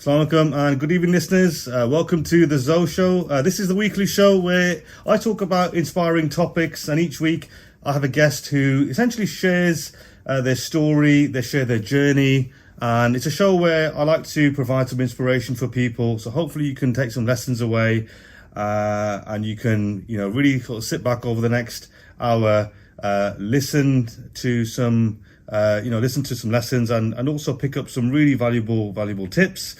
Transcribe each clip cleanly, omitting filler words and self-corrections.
Assalamu alaikum and good evening, listeners. Welcome to the ZoShow. This is the weekly show where I talk about inspiring topics, and each week I have a guest who essentially shares their story, they share their journey, and it's a show where I like to provide some inspiration for people. So hopefully you can take some lessons away, and you can, really sort of sit back over the next hour, listen to some lessons and also pick up some really valuable tips.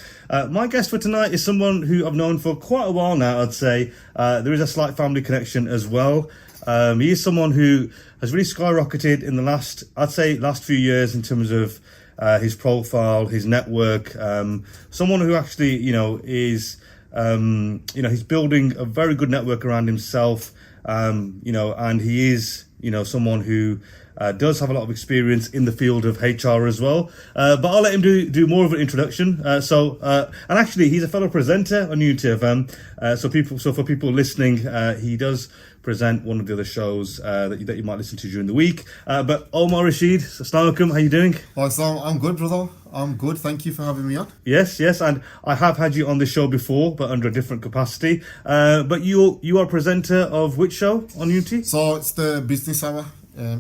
My guest for tonight is someone who I've known for quite a while now, I'd say. There is a slight family connection as well. He is someone who has really skyrocketed in the last few years in terms of his profile, his network. Someone who actually, is, he's building a very good network around himself, and he is, someone who does have a lot of experience in the field of HR as well. But I'll let him do more of an introduction. And actually, he's a fellow presenter on Unity FM. So for people listening, he does present one of the other shows that you might listen to during the week. But Omar Rashid, assalamu alaikum, how you doing? Hi, Sam. I'm good, brother. I'm good. Thank you for having me on. Yes, and I have had you on this show before, but under a different capacity. But you are a presenter of which show on Unity? So it's the Business Hour,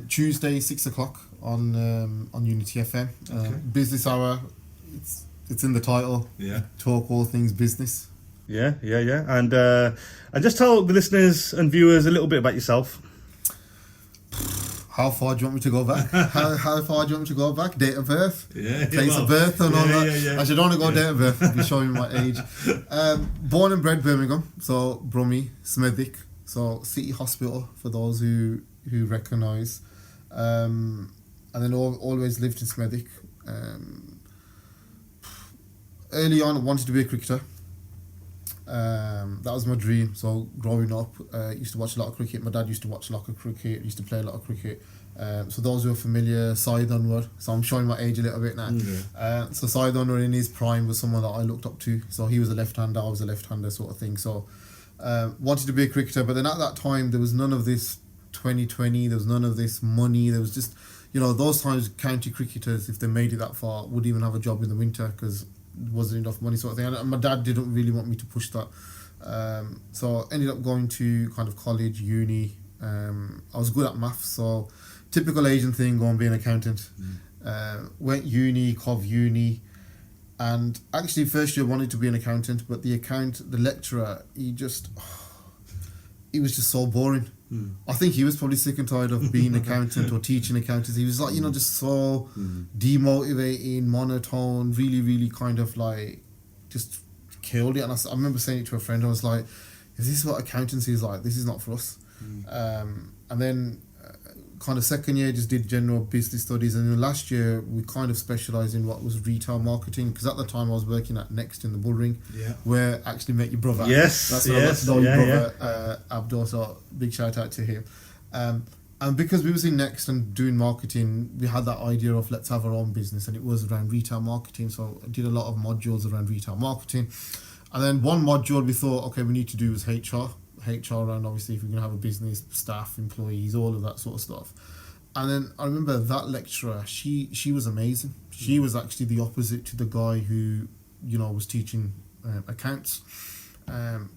Tuesday 6 o'clock on Unity FM. Okay. Business Hour, it's in the title. Yeah. Talk all things business. Yeah. And just tell the listeners and viewers a little bit about yourself. How far do you want me to go back? How far do you want me to go back? Date of birth? Place of birth and all that? Yeah. Actually, I don't want to go date of birth. I'll be showing my age. Born and bred Birmingham, so Brummie, Smethwick, so City Hospital for those who recognise. And then always lived in Smethwick. Early on, I wanted to be a cricketer. That was my dream. So growing up, used to watch a lot of cricket. My dad used to watch a lot of cricket, used to play a lot of cricket. So those who are familiar, Syed Anwar. So I'm showing my age a little bit now. So Syed Anwar in his prime was someone that I looked up to. So he was a left-hander, I was a left-hander sort of thing. So wanted to be a cricketer. But then at that time, there was none of this 2020. There was none of this money. There was just, those times county cricketers, if they made it that far, would even have a job in the winter because wasn't enough money sort of thing, and my dad didn't really want me to push that, so I ended up going to kind of college, uni. I was good at maths, so typical Asian thing, go and be an accountant. Went uni, 𝐓𝐇𝐈𝐒, and actually first year wanted to be an accountant, but the lecturer, he was just so boring. I think he was probably sick and tired of being an accountant or teaching accountants. He was like, just so demotivating, monotone, really, really kind of like just killed it. And I remember saying it to a friend. I was like, is this what accountancy is like? This is not for us. And then kind of second year just did general business studies, and then last year we kind of specialised in what was retail marketing, because at the time I was working at Next in the Bullring, where I actually met your brother. Yes, that's where I got to know your brother, Abdul, so big shout out to him. And because we was in Next and doing marketing, we had that idea of let's have our own business, and it was around retail marketing. So I did a lot of modules around retail marketing, and then one module we thought, okay, we need to do was HR around, obviously, if we're going to have a business, staff, employees, all of that sort of stuff. And then I remember that lecturer, she was amazing. She was actually the opposite to the guy who, was teaching accounts. And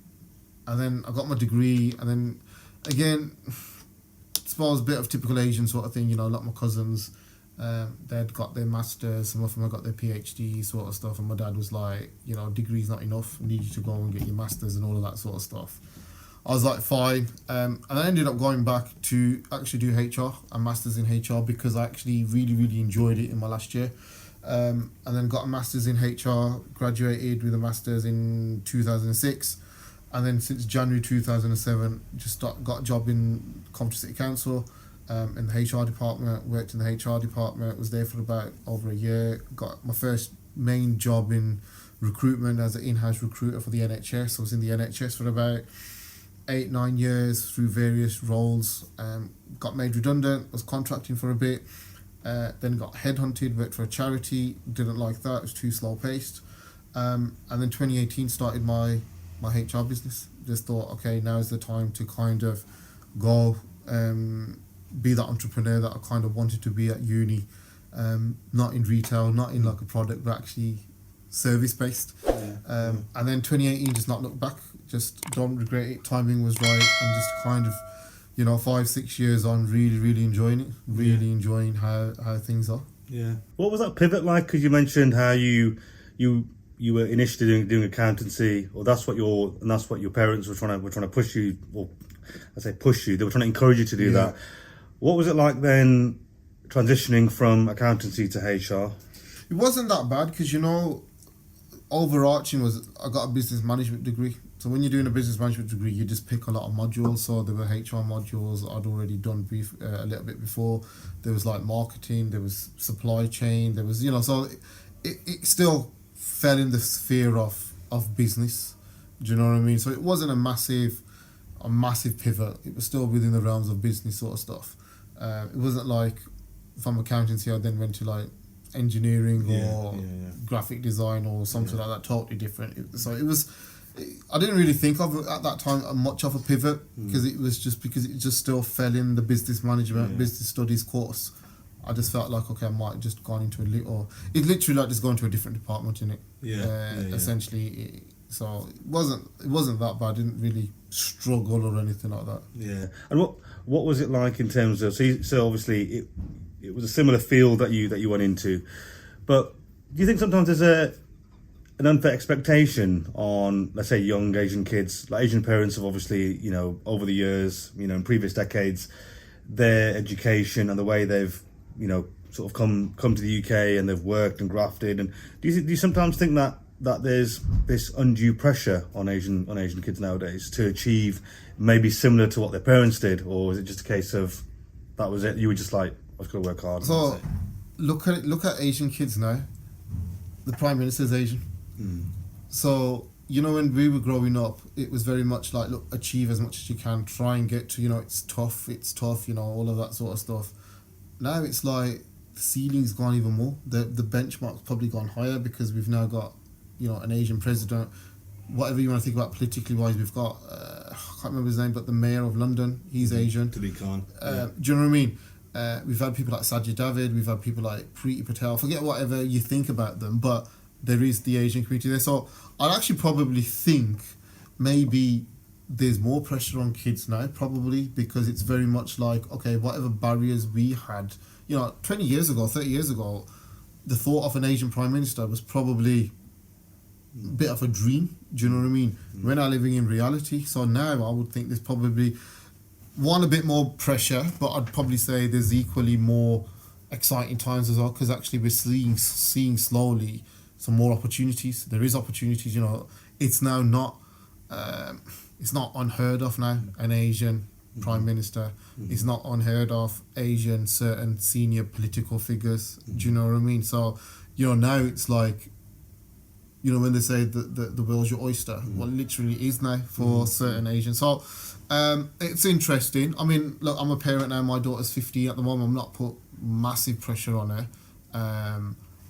then I got my degree, and then again, I suppose a bit of typical Asian sort of thing, a lot of my cousins, they'd got their masters, some of them had got their PhD sort of stuff, and my dad was like, degree's not enough, we need you to go and get your masters and all of that sort of stuff. I was like, fine. And I ended up going back to actually do HR, a master's in HR, because I actually really, really enjoyed it in my last year. And then got a master's in HR, graduated with a master's in 2006. And then since January 2007, just got a job in Coventry City Council, in the HR department, worked in the HR department, was there for about over a year, got my first main job in recruitment as an in-house recruiter for the NHS. I was in the NHS for about 8-9 years through various roles. Got made redundant, was contracting for a bit, then got headhunted, worked for a charity, didn't like that, it was too slow paced, and then 2018 started my HR business. Just thought, okay, now's the time to kind of go be that entrepreneur that I kind of wanted to be at uni, not in retail, not in like a product, but actually service based. And then 2018, just not look back, just don't regret it. Timing was right, and just kind of, 5-6 years on, really enjoying it, enjoying how things are. Yeah. What was that pivot like? Because you mentioned how you were initially doing accountancy, or that's what your parents were trying to push you, or I say push you, they were trying to encourage you to do that. What was it like then, transitioning from accountancy to HR? It wasn't that bad because, overarching was I got a business management degree. So when you're doing a business management degree, you just pick a lot of modules. So there were HR modules I'd already done a little bit before. There was like marketing, there was supply chain, there was, so it still fell in the sphere of business. Do you know what I mean? So it wasn't a massive pivot. It was still within the realms of business sort of stuff. It wasn't like from accountancy I then went to like engineering or graphic design or something like that, totally different. So it was, I didn't really think of it at that time much of a pivot because it just still fell in the business management, business studies course. I just felt like, okay, I might have just gone into it's literally like just going to a different department in it. Essentially. So it wasn't that bad. I didn't really struggle or anything like that. Yeah. And what was it like in terms of, so obviously it was a similar field that you went into, but do you think sometimes there's an unfair expectation on, let's say, young Asian kids? Like Asian parents have obviously, over the years, in previous decades, their education and the way they've, sort of come to the UK and they've worked and grafted. And do you sometimes think that there's this undue pressure on Asian kids nowadays to achieve maybe similar to what their parents did, or is it just a case of that was it? You were just like, I was going to work hard. So look at Asian kids now. The Prime Minister's Asian. So, when we were growing up, it was very much like, look, achieve as much as you can, try and get to, it's tough, all of that sort of stuff. Now it's like the ceiling's gone even more. The benchmark's probably gone higher because we've now got, an Asian president. Whatever you want to think about politically wise, we've got, I can't remember his name, but the mayor of London, he's Asian. Tariq Khan. Do you know what I mean? We've had people like Sajid David, we've had people like Preeti Patel, forget whatever you think about them, but there is the Asian community there. So I'd actually probably think maybe there's more pressure on kids now, probably, because it's very much like, okay, whatever barriers we had, 20 years ago, 30 years ago, the thought of an Asian Prime Minister was probably a bit of a dream. Do you know what I mean? We're now living in reality. So now I would think there's probably, a bit more pressure, but I'd probably say there's equally more exciting times as well, because actually we're seeing slowly some more opportunities. There is opportunities, it's now not it's not unheard of now, an Asian Prime Minister. It's not unheard of Asian certain senior political figures. Do you know what I mean? So, now it's like, when they say the world's your oyster, well, it literally is now for certain Asians. So it's interesting. I mean, look, I'm a parent now. My daughter's 15 at the moment. I'm not put massive pressure on her.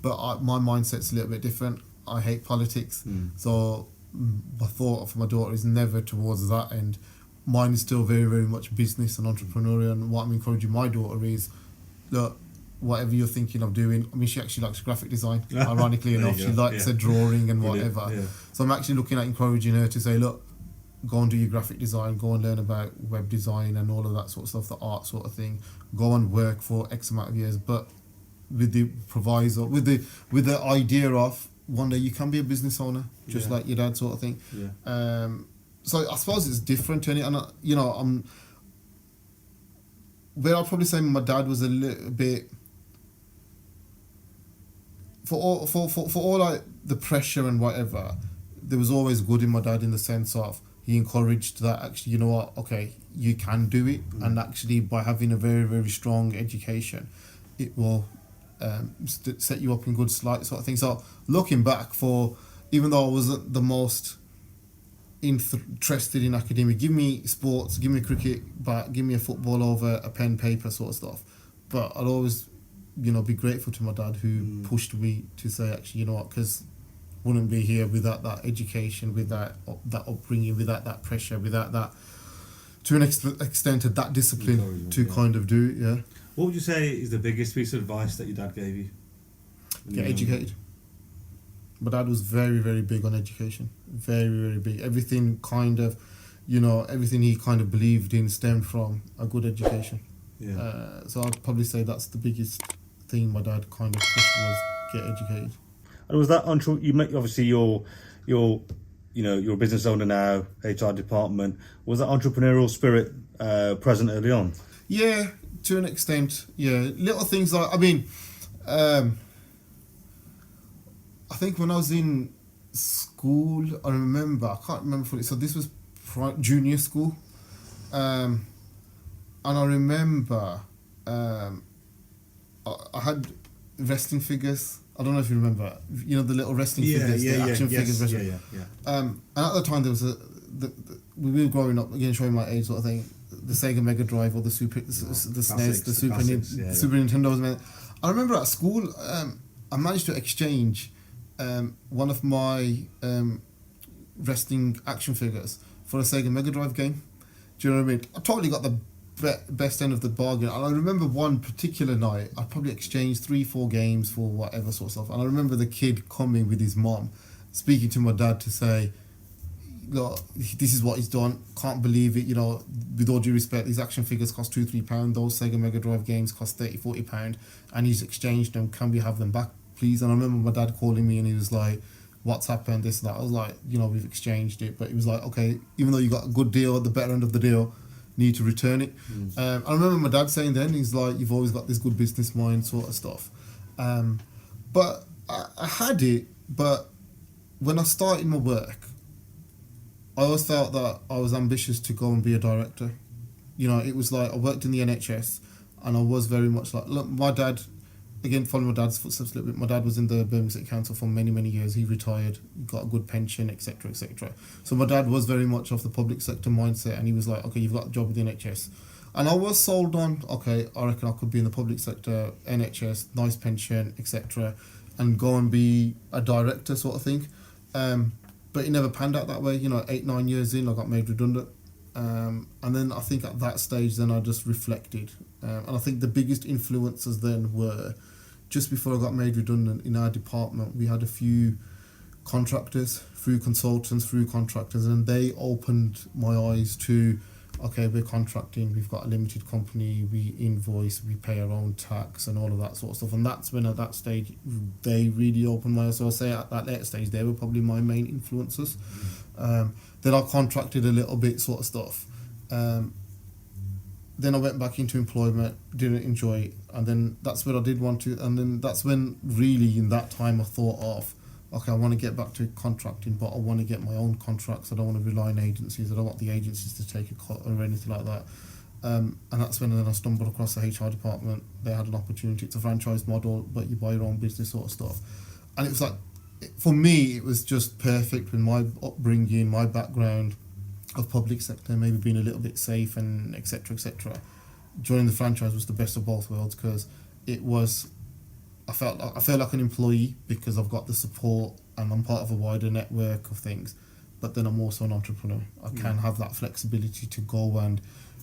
But my mindset's a little bit different. I hate politics. So my thought for my daughter is never towards that end. Mine is still very, very much business and entrepreneurial. And what I'm encouraging my daughter is, look, whatever you're thinking of doing, I mean, she actually likes graphic design, ironically enough. She likes her drawing and whatever. So I'm actually looking at encouraging her to say, look, go and do your graphic design, go and learn about web design and all of that sort of stuff, the art sort of thing. Go and work for X amount of years, but with the proviso, with the idea of one day you can be a business owner, just like your dad sort of thing. So I suppose it's different, and I'm where I'd probably say my dad was a little bit, for all like the pressure and whatever, there was always good in my dad in the sense of he encouraged that actually, you know what, okay, you can do it, and actually by having a very, very strong education, it will set you up in good light sort of thing. So looking back, even though I wasn't the most interested in academia, give me sports, give me cricket, but give me a football over a pen paper sort of stuff. But I'd always, be grateful to my dad who pushed me to say, actually, you know what, because wouldn't be here without that education, without that upbringing, without that pressure, without that, to an extent, of that discipline to kind of do it. What would you say is the biggest piece of advice that your dad gave you? Get educated. My dad was very, very big on education. Very, very big. Everything kind of, you know, everything he kind of believed in stemmed from a good education. Yeah. So I'd probably say that's the biggest thing my dad kind of pushed was get educated. And was that you make obviously you're you're a business owner now, HR department. Was that entrepreneurial spirit present early on? Yeah, to an extent. Yeah, little things like I think when I was in school, I can't remember fully. So this was junior school, and I remember I had wrestling figures. I don't know if you remember, you know, the little wrestling figures, the action figures. And at the time there was we were growing up, again showing my age sort of thing, the Sega Mega Drive or the SNES, the Super Nintendo. Man. I remember at school, I managed to exchange one of my wrestling action figures for a Sega Mega Drive game. Do you know what I mean? I totally got the best end of the bargain. And I remember one particular night, I probably exchanged 3-4 games for whatever sort of stuff. And I remember the kid coming with his mom, speaking to my dad to say, look, this is what he's done. Can't believe it. You know, with all due respect, these action figures cost £2-3. Those Sega Mega Drive games cost £30-40, and he's exchanged them. Can we have them back, please? And I remember my dad calling me, and he was like, what's happened? This and that. I was like, you know, we've exchanged it. But he was like, okay, even though you got a good deal at the better end of the deal, need to return it. I remember my dad saying then, he's like, you've always got this good business mind sort of stuff. But I had it, but when I started my work, I always felt that I was ambitious to go and be a director. You know, it was like I worked in the NHS, and I was very much like, look, my dad, again, following my dad's footsteps a little bit, my dad was in the Birmingham City Council for many, many years. He retired, got a good pension, etc., etc. So my dad was very much of the public sector mindset, and he was like, okay, you've got a job with the NHS. And I was sold on, okay, I reckon I could be in the public sector, NHS, nice pension, etc., and go and be a director sort of thing. But it never panned out that way. You know, 8-9 years in, I got made redundant. And then I think at that stage, then I just reflected. And I think the biggest influences then were, just before I got made redundant in our department, we had a few contractors, through consultants, through contractors, and they opened my eyes to, okay, we're contracting, we've got a limited company, we invoice, we pay our own tax and all of that sort of stuff. And that's when at that stage they really opened my eyes. So I'll say at that later stage they were probably my main influences. Then I contracted a little bit sort of stuff. Then I went back into employment, didn't enjoy it, and then that's when I did want to, and then that's when really in that time I thought of, okay, I want to get back to contracting, but I want to get my own contracts. I don't want to rely on agencies. I don't want the agencies to take a cut or anything like that. And that's when then I stumbled across the HR department. They had an opportunity. It's a franchise model, but you buy your own business sort of stuff. And it was like, for me, it was just perfect with my upbringing, my background of public sector, maybe being a little bit safe and etc. etc. Joining the franchise was the best of both worlds, because it was, I felt like an employee because I've got the support and I'm part of a wider network of things, but then I'm also an entrepreneur. I can have that flexibility to go and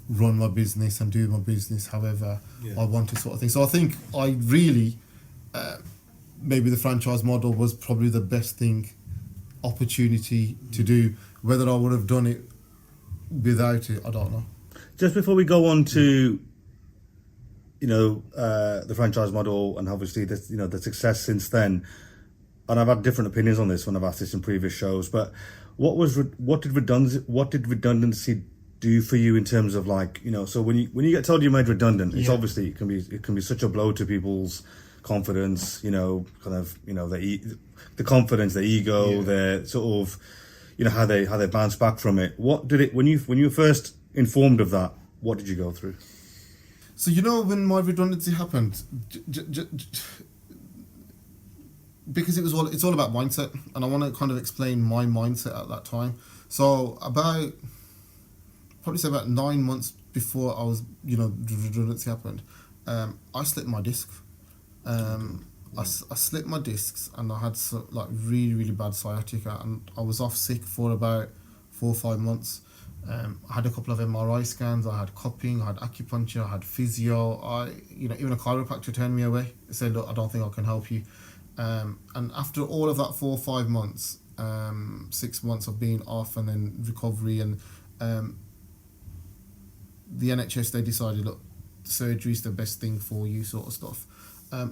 run my business and do my business however I want to, sort of thing. So I think I really, maybe the franchise model was probably the best opportunity to do. Whether I would have done it without it, I don't know. Just before we go on to the franchise model and obviously the success since then, and I've had different opinions on this when I've asked this in previous shows, but what did redundancy do for you in terms of so when you get told you're made redundant, it's obviously it can be such a blow to people's confidence, the confidence, their ego, their sort of how they bounce back from it. What did it when you were first informed of that? What did you go through? So when my redundancy happened, because it's all about mindset, and I want to kind of explain my mindset at that time. So about 9 months before I was, the redundancy happened, I slipped my disc. I slipped my discs, and I had really, really bad sciatica, and I was off sick for about 4 or 5 months. I had a couple of MRI scans, I had cupping, I had acupuncture, I had physio. Even a chiropractor turned me away. They said, look, I don't think I can help you. And after all of that 4 or 5 months, 6 months of being off and then recovery, and the NHS, they decided, look, surgery is the best thing for you, sort of stuff.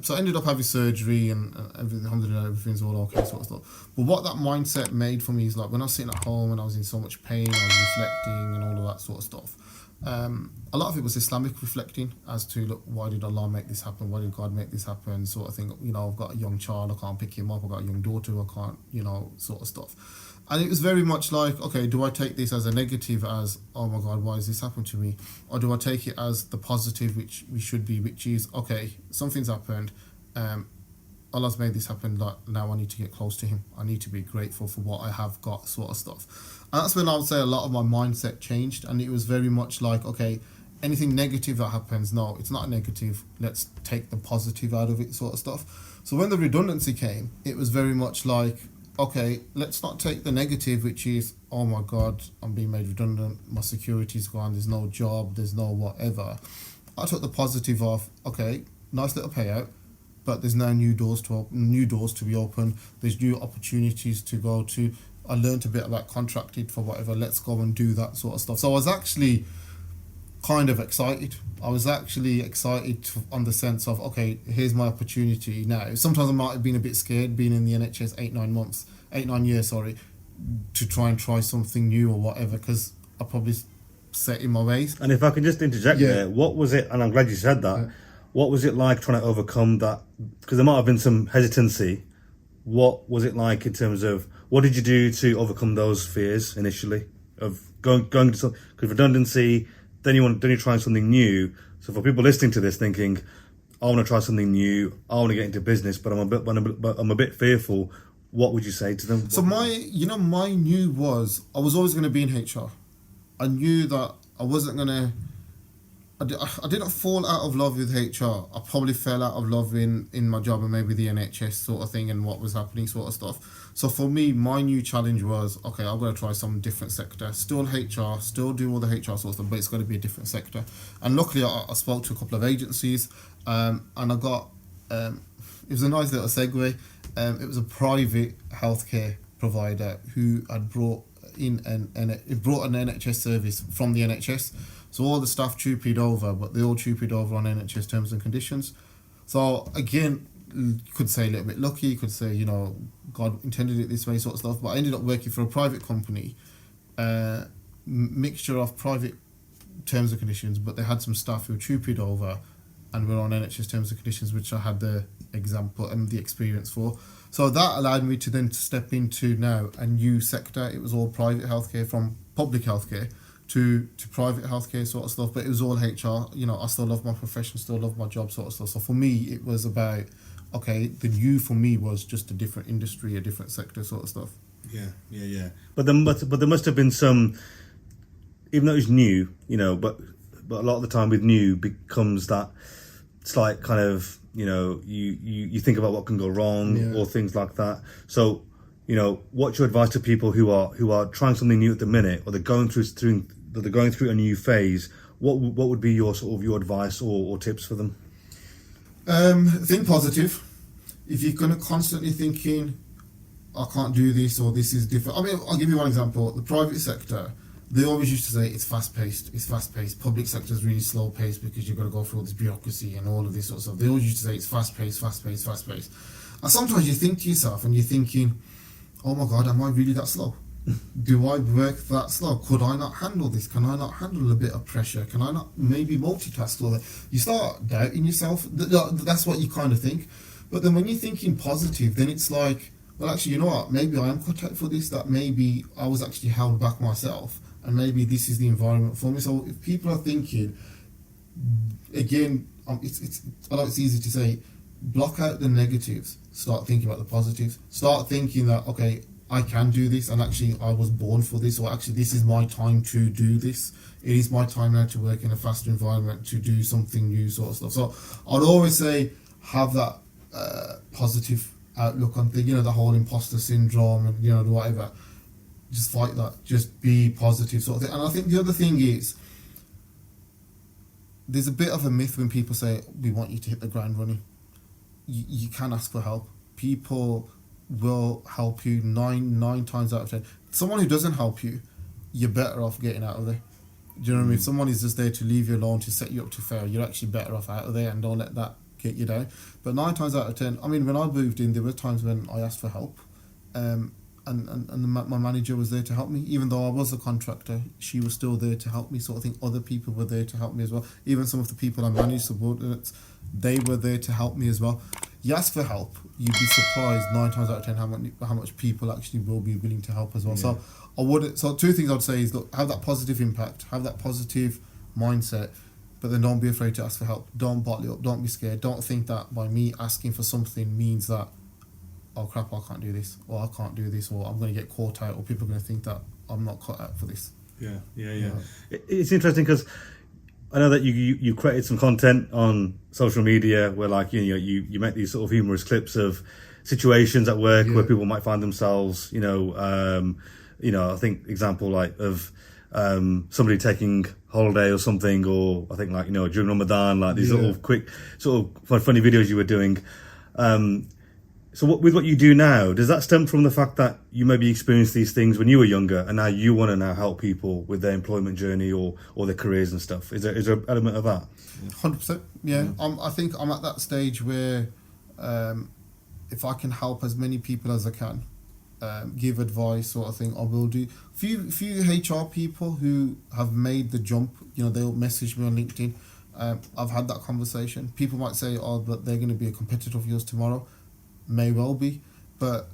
So I ended up having surgery and everything, alhamdulillah, everything's all okay, sort of stuff. But what that mindset made for me is, like, when I was sitting at home and I was in so much pain, I was reflecting and all of that sort of stuff. A lot of it was Islamic reflecting as to, look, why did Allah make this happen? Why did God make this happen? Sort of thing. You know, I've got a young child, I can't pick him up. I've got a young daughter, I can't, you know, sort of stuff. And it was very much like, okay, do I take this as a negative, as, oh my God, why has this happened to me? Or do I take it as the positive, which we should be, which is, okay, something's happened. Allah's made this happen, like, now I need to get close to Him. I need to be grateful for what I have got, sort of stuff. And that's when I would say a lot of my mindset changed. And it was very much like, okay, anything negative that happens, no, it's not a negative. Let's take the positive out of it, sort of stuff. So when the redundancy came, it was very much like, okay, let's not take the negative, which is, oh my God, I'm being made redundant, my security's gone, there's no job, there's no whatever. I took the positive of, okay, nice little payout, but there's now new doors to be opened. There's new opportunities to go to. I learned a bit about contracted for whatever. Let's go and do that sort of stuff. So I was actually kind of excited. I was actually excited on the sense of, okay, here's my opportunity now. Sometimes I might have been a bit scared being in the NHS 8-9 years, to try something new or whatever, because I probably set in my ways. And if I can just interject there, what was it, and I'm glad you said that, what was it like trying to overcome that? Because there might have been some hesitancy. What was it like in terms of, what did you do to overcome those fears initially of going to some, because redundancy, then you're trying something new. So for people listening to this thinking, I want to try something new, I want to get into business, but I'm a bit fearful, what would you say to them? So my new was, I was always going to be in HR. I knew that I wasn't going to, I didn't fall out of love with HR. I probably fell out of love in my job and maybe the NHS sort of thing and what was happening sort of stuff. So for me, my new challenge was, okay, I'm going to try some different sector. Still HR, still do all the HR sort of stuff, but it's going to be a different sector. And luckily, I spoke to a couple of agencies and I got, it was a nice little segue. It was a private healthcare provider who had brought an NHS service from the NHS. So all the staff trooped over, but they all trooped over on NHS terms and conditions. So again, you could say a little bit lucky, you could say, you know, God intended it this way sort of stuff. But I ended up working for a private company, mixture of private terms and conditions, but they had some staff who trooped over and were on NHS terms and conditions, which I had the example and the experience for. So that allowed me to then step into now a new sector. It was all private healthcare, from public healthcare to private healthcare sort of stuff, but it was all HR. You know, I still love my profession, still love my job sort of stuff. So for me, it was about, okay, the new for me was just a different industry, a different sector sort of stuff. Yeah. But there must have been some, even though it's new, you know, but a lot of the time with new becomes that slight kind of, you know, you think about what can go wrong or things like that. So, you know, what's your advice to people who are trying something new at the minute, or they're going through a new phase? What would be your sort of your advice or tips for them? Think positive. If you're going to constantly thinking, I can't do this or this is different. I mean, I'll give you one example. The private sector, they always used to say it's fast paced. Public sector is really slow paced because you've got to go through all this bureaucracy and all of this sort of stuff. They always used to say it's fast paced. And sometimes you think to yourself and you're thinking, oh my God, am I really that slow? Do I work that slow? Could I not handle this? Can I not handle a bit of pressure? Can I not maybe multitask? Or you start doubting yourself. That's what you kind of think. But then when you're thinking positive, then it's like, well, actually, you know what? Maybe I am cut out for this. That maybe I was actually held back myself, and maybe this is the environment for me. So if people are thinking, again, I know it's easy to say, block out the negatives. Start thinking about the positives. Start thinking that, okay, I can do this, and actually I was born for this, or actually this is my time to do this. It is my time now to work in a faster environment, to do something new sort of stuff. So I'd always say have that positive outlook on things, you know, the whole imposter syndrome and, you know, whatever. Just fight that. Just be positive sort of thing. And I think the other thing is, there's a bit of a myth when people say, we want you to hit the ground running. You can ask for help. people will help you nine times out of 10. Someone who doesn't help you, you're better off getting out of there. Do you know what I mean? If someone is just there to leave you alone, to set you up to fail, you're actually better off out of there, and don't let that get you down. But 9 times out of 10, I mean, when I moved in, there were times when I asked for help, and my manager was there to help me. Even though I was a contractor, she was still there to help me, sort of thing. Other people were there to help me as well. Even some of the people I managed, subordinates, they were there to help me as well. You ask for help, you'd be surprised 9 times out of 10 how much people actually will be willing to help as well. Yeah. So 2 things I'd say is, look, have that positive impact, have that positive mindset, but then don't be afraid to ask for help. Don't bottle it up, don't be scared. Don't think that by me asking for something means that, oh crap, I can't do this, or I can't do this, or I'm going to get caught out, or people are going to think that I'm not cut out for this. Yeah. It's interesting because I know that you created some content on social media where, like, you make these sort of humorous clips of situations at work where people might find themselves, I think example like of somebody taking holiday or something, or I think, like, during Ramadan, like these little quick sort of funny videos you were doing. So with what you do now, does that stem from the fact that you maybe experienced these things when you were younger, and now you want to now help people with their employment journey or their careers and stuff? Is there an element of that? 100%. Yeah. I think I'm at that stage where if I can help as many people as I can, give advice, sort of thing, I will do. Few HR people who have made the jump, they'll message me on LinkedIn. I've had that conversation. People might say, oh, but they're going to be a competitor of yours tomorrow. May well be, but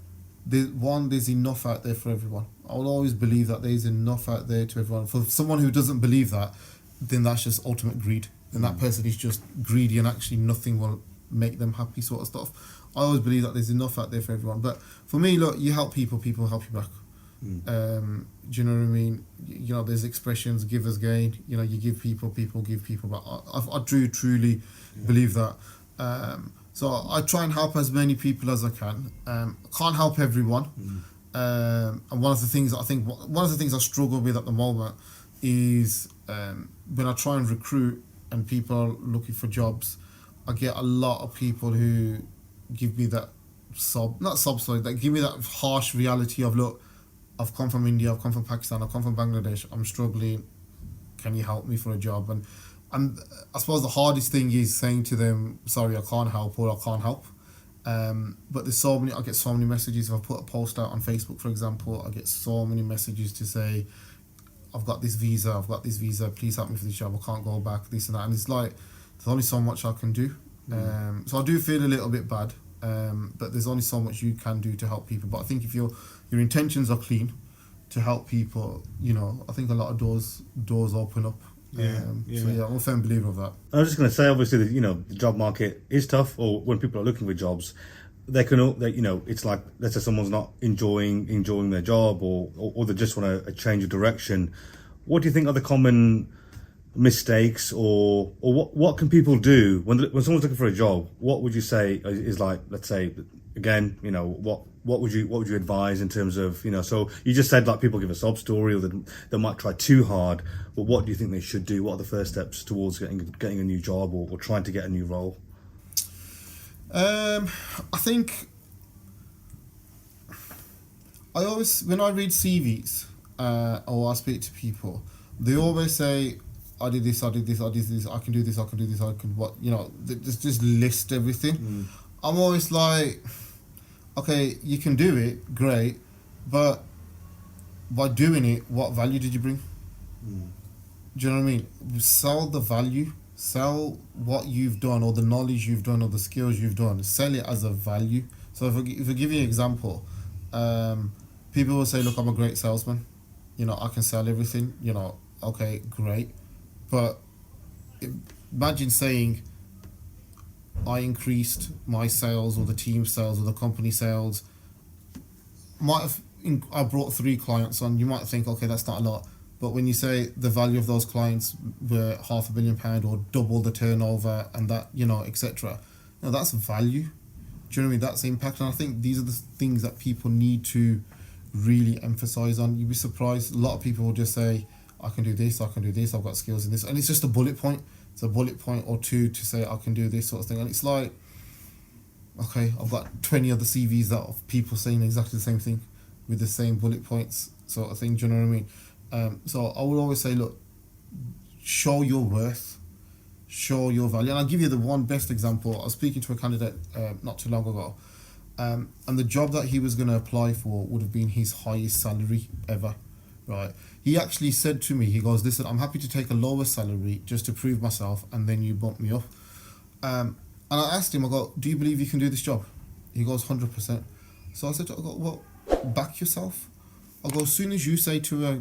there's enough out there for everyone. I'll always believe that there's enough out there to everyone. For someone who doesn't believe that, then that's just ultimate greed. Then that person is just greedy, and actually nothing will make them happy, sort of stuff. I always believe that there's enough out there for everyone. But for me, look, you help people, people help you back. Do you know what I mean? There's expressions, give as gain. You give people, people give people back. I truly believe that. So I try and help as many people as I can. Can't help everyone. And one of the things I struggle with at the moment is when I try and recruit and people are looking for jobs, I get a lot of people who give me that that give me that harsh reality of, look, I've come from India, I've come from Pakistan, I've come from Bangladesh, I'm struggling, can you help me for a job? And I suppose the hardest thing is saying to them, sorry, I can't help, or I can't help. But I get so many messages. If I put a post out on Facebook, for example, I get so many messages to say, I've got this visa, please help me for this job, I can't go back, this and that. And it's like, there's only so much I can do. So I do feel a little bit bad, but there's only so much you can do to help people. But I think if your intentions are clean to help people, I think a lot of doors open up. So I'm a firm believer of that. I was just going to say, obviously, the job market is tough, or when people are looking for jobs, it's like, let's say someone's not enjoying their job, or they just want a change of direction. What do you think are the common mistakes, or what can people do when someone's looking for a job? What would you say is, like, let's say, again, what would you advise in terms of, so you just said, like, people give a sob story, or they might try too hard, but what do you think they should do? What are the first steps towards getting a new job, or trying to get a new role? I think when I read CVs, or I speak to people, they always say, I did this, I can do this, just list everything. I'm always like, okay, you can do it, great, but by doing it, what value did you bring? Do you know what I mean? Sell the value, sell what you've done, or the knowledge you've done, or the skills you've done. Sell it as a value. So if I give you an example, people will say, look, I'm a great salesman. I can sell everything. Okay, great. But imagine saying, I increased my sales, or the team sales, or the company sales. I brought 3 clients on. You might think, okay, that's not a lot. But when you say the value of those clients were £500 million, or double the turnover, and that, etc., that's value. Do you know what I mean? That's impact. And I think these are the things that people need to really emphasize on. You'd be surprised. A lot of people will just say, I can do this, I've got skills in this. And it's just a bullet point. It's a bullet point or 2 to say, I can do this sort of thing. And it's like, okay, I've got 20 other CVs that of people saying exactly the same thing with the same bullet points sort of thing. Do you know what I mean? So I would always say, look, show your worth, show your value. And I'll give you the one best example. I was speaking to a candidate not too long ago, and the job that he was going to apply for would have been his highest salary ever, right? He actually said to me, he goes, listen, I'm happy to take a lower salary just to prove myself, and then you bump me up. And I asked him, I go, do you believe you can do this job? He goes, 100%. So I said, well, back yourself. I go, as soon as you say to a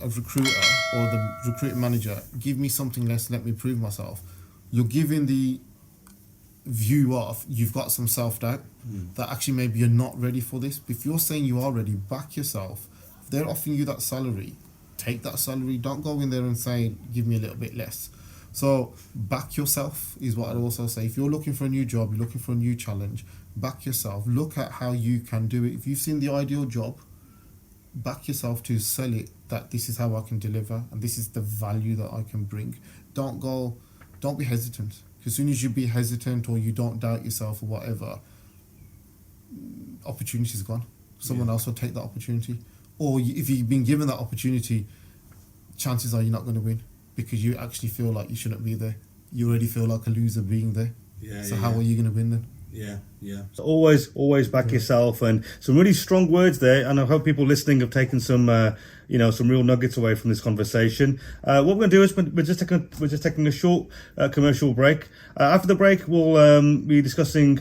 recruiter or the recruiting manager, give me something less, let me prove myself, you're giving the view of you've got some self-doubt that actually maybe you're not ready for this. But if you're saying you are ready, back yourself. If they're offering you that salary, take that salary. Don't go in there and say, give me a little bit less. So back yourself is what I'd also say. If you're looking for a new job, you're looking for a new challenge, back yourself. Look at how you can do it. If you've seen the ideal job, back yourself to sell it, that this is how I can deliver and this is the value that I can bring. Don't be hesitant. Because as soon as you be hesitant or you don't doubt yourself or whatever, opportunity is gone. Someone else will take that opportunity. Or if you've been given that opportunity, chances are you're not going to win because you actually feel like you shouldn't be there. You already feel like a loser being there. So how are you going to win then? So always back yourself, and some really strong words there. And I hope people listening have taken some, some real nuggets away from this conversation. What we're going to do is we're just taking a short commercial break. After the break, we'll be discussing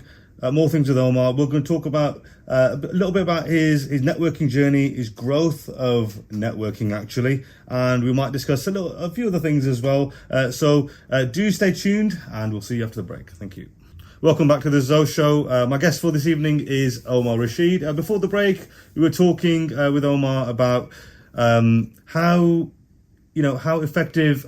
more things with Omar. We're going to talk about a little bit about his networking journey, his growth of networking actually, and we might discuss a few other things as well. So do stay tuned, and we'll see you after the break. Thank you. Welcome back to the ZoShow. My guest for this evening is Omar Rashid. Before the break, we were talking with Omar about how effective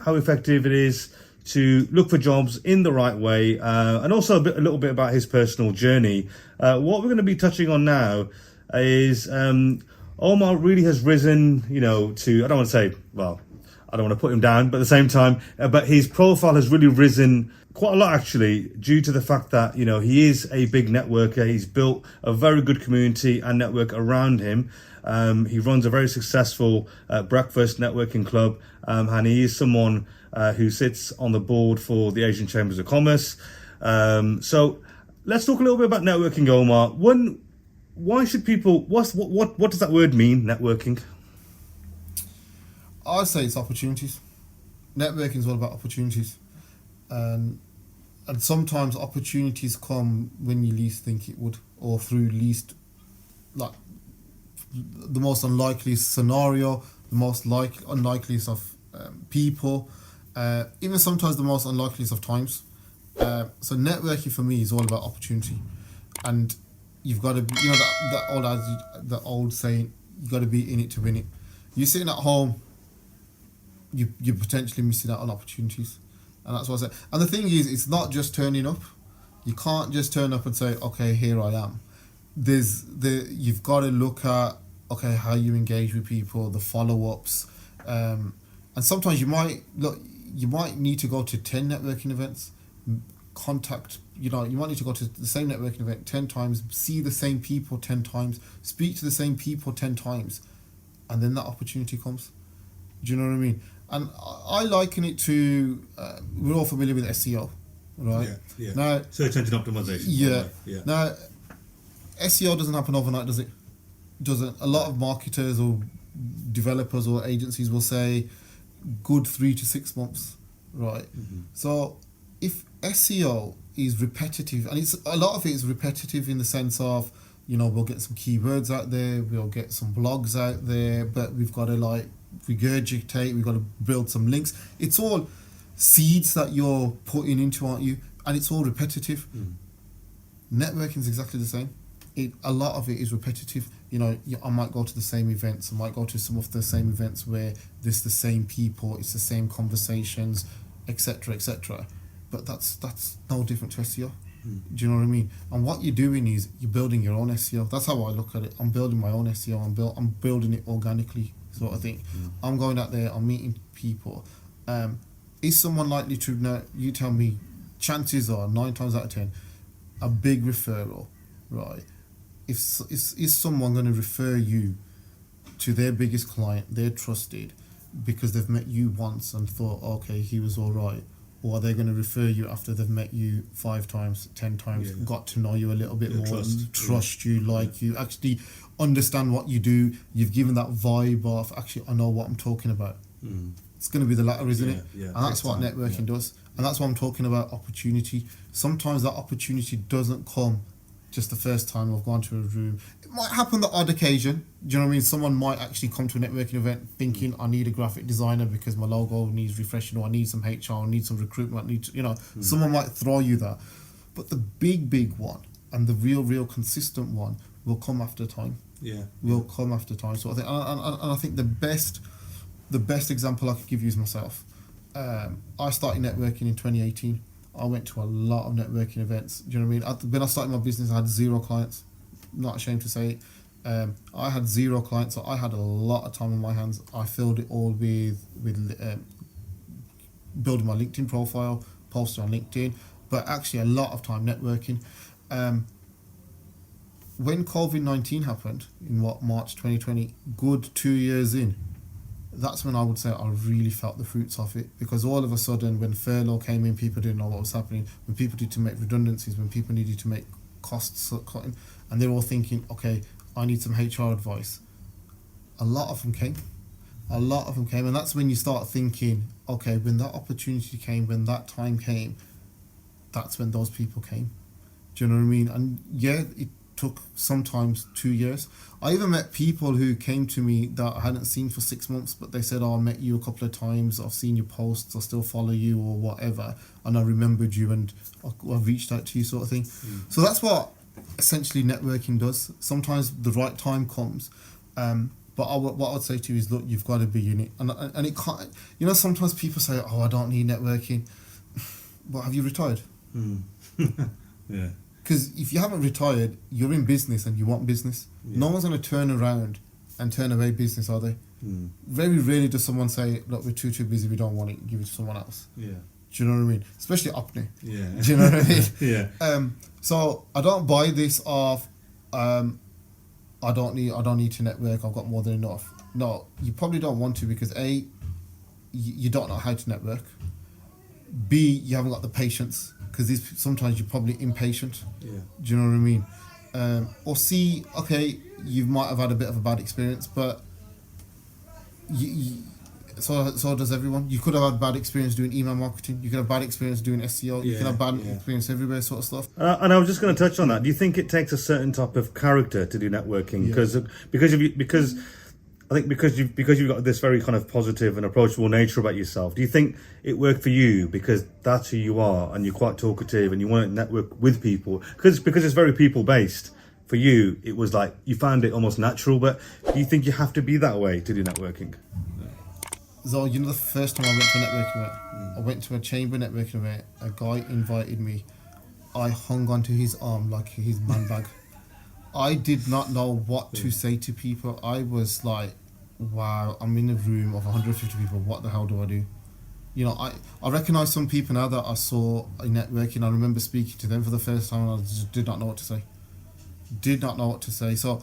it is to look for jobs in the right way, and also a little bit about his personal journey. What we're going to be touching on now is Omar really has risen, to, I don't want to say, well, I don't want to put him down, but at the same time, but his profile has really risen quite a lot actually, due to the fact that, he is a big networker. He's built a very good community and network around him. He runs a very successful breakfast networking club, and he is someone who sits on the board for the Asian Chambers of Commerce. So let's talk a little bit about networking, Omar. Why should people, what does that word mean, networking? I'd say it's opportunities. Networking is all about opportunities. And sometimes opportunities come when you least think it would, or through the most unlikely scenario, the most unlikeliest of people, even sometimes the most unlikeliest of times. So networking for me is all about opportunity, and you've got to be, that old saying, you got to be in it to win it. You're sitting at home, you're potentially missing out on opportunities. And that's what I say. And the thing is, it's not just turning up. You can't just turn up and say, okay, here I am. You've got to look at, okay, how you engage with people, the follow-ups. And sometimes you might need to go to 10 networking events, you might need to go to the same networking event 10 times, see the same people 10 times, speak to the same people 10 times, and then that opportunity comes. Do you know what I mean? And I liken it to, we're all familiar with SEO, right? Yeah. Now, search engine optimization. Yeah. Now, SEO doesn't happen overnight, does it? Doesn't. A lot of marketers or developers or agencies will say good 3 to 6 months, right? Mm-hmm. So if SEO is repetitive, and a lot of it is repetitive in the sense of, we'll get some keywords out there, we'll get some blogs out there, but we've got to regurgitate, we've got to build some links. It's all seeds that you're putting into, aren't you? And it's all repetitive. Networking is exactly the same. A lot of it is repetitive. I might go to the same events, I might go to some of the same events where there's the same people, it's the same conversations, etc., etc. But that's no different to SEO. Do you know what I mean? And what you're doing is you're building your own SEO. That's how I look at it. I'm building my own SEO. I'm building it organically, sort of thing. I'm going out there, I'm meeting people. Is someone likely to know? You tell me. Chances are 9 times out of 10, a big referral, right? Is someone going to refer you to their biggest client, they're trusted, because they've met you once and thought, okay, he was all right? Or are they going to refer you after they've met you 5 times, 10 times, got to know you a little bit more, trust you, like you, actually understand what you do, you've given that vibe of, actually, I know what I'm talking about. It's going to be the latter, isn't it? And that's what networking does. And that's what I'm talking about, opportunity. Sometimes that opportunity doesn't come just the first time I've gone to a room. It might happen the odd occasion. Do you know what I mean? Someone might actually come to a networking event thinking, I need a graphic designer because my logo needs refreshing, or I need some HR, I need some recruitment, I need to, someone might throw you that. But the big one and the real consistent one will come after time. Will come after time, sort of thing. And I think the best example I could give you is myself. I started networking in 2018. I went to a lot of networking events. Do you know what I mean? When I started my business, I had 0 clients. Not ashamed to say it. I had 0 clients, so I had a lot of time on my hands. I filled it all with building my LinkedIn profile, posting on LinkedIn, but actually a lot of time networking. When COVID-19 happened in March 2020, good 2 years in, that's when I would say I really felt the fruits of it, because all of a sudden when furlough came in, people didn't know what was happening. When people needed to make redundancies, when people needed to make costs cutting, and they're all thinking, okay, I need some HR advice. A lot of them came, and that's when you start thinking, okay, when that opportunity came, when that time came, that's when those people came. Do you know what I mean? And yeah, it took sometimes 2 years. I even met people who came to me that I hadn't seen for 6 months, but they said, I met you a couple of times, I've seen your posts, I still follow you or whatever, and I remembered you and I reached out to you, sort of thing. So that's what essentially networking does. Sometimes the right time comes, but what I would say to you is, look, you've got to be in it. And it can't, sometimes people say, oh, I don't need networking. But have you retired? Yeah. Because if you haven't retired, you're in business and you want business. No one's going to turn around and turn away business, are they? Very rarely does someone say, look, we're too busy, we don't want it, give it to someone else. Do you know what I mean? Especially Apne. Do you know what I mean? So I don't buy this of, I don't need to network, I've got more than enough. No, you probably don't want to, because A, you don't know how to network. B, you haven't got the patience, because sometimes you're probably impatient. Do you know what I mean? Or C, okay, you might have had a bit of a bad experience, but so does everyone. You could have had bad experience doing email marketing, you could have bad experience doing SEO, you could have bad experience everywhere, sort of stuff. And I was just going to touch on that. Do you think it takes a certain type of character to do networking? Because I think because you've got this very kind of positive and approachable nature about yourself, do you think it worked for you because that's who you are and you're quite talkative and you want to network with people? Because it's very people based. For you, it was like you found it almost natural. But do you think you have to be that way to do networking? So the first time I went to a networking event, I went to a chamber networking event. A guy invited me. I hung onto his arm like his man bag. I did not know what to say to people. I was like, wow, I'm in a room of 150 people. What the hell do I do? I recognize some people now that I saw in networking. I remember speaking to them for the first time and I just did not know what to say. So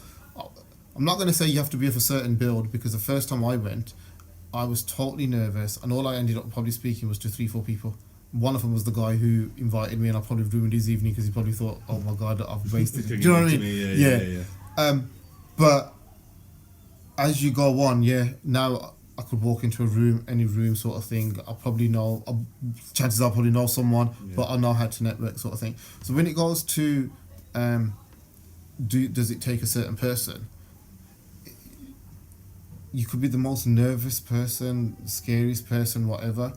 I'm not going to say you have to be of a certain build, because the first time I went, I was totally nervous and all I ended up probably speaking was to 3-4 people. One of them was the guy who invited me, and I probably ruined his evening because he probably thought, oh my God, I've wasted it. Do you know what I mean? Yeah. But as you go on, now I could walk into a room, any room sort of thing. I probably know, chances are I probably know someone, but I know how to network sort of thing. So when it goes to, does it take a certain person? You could be the most nervous person, scariest person, whatever.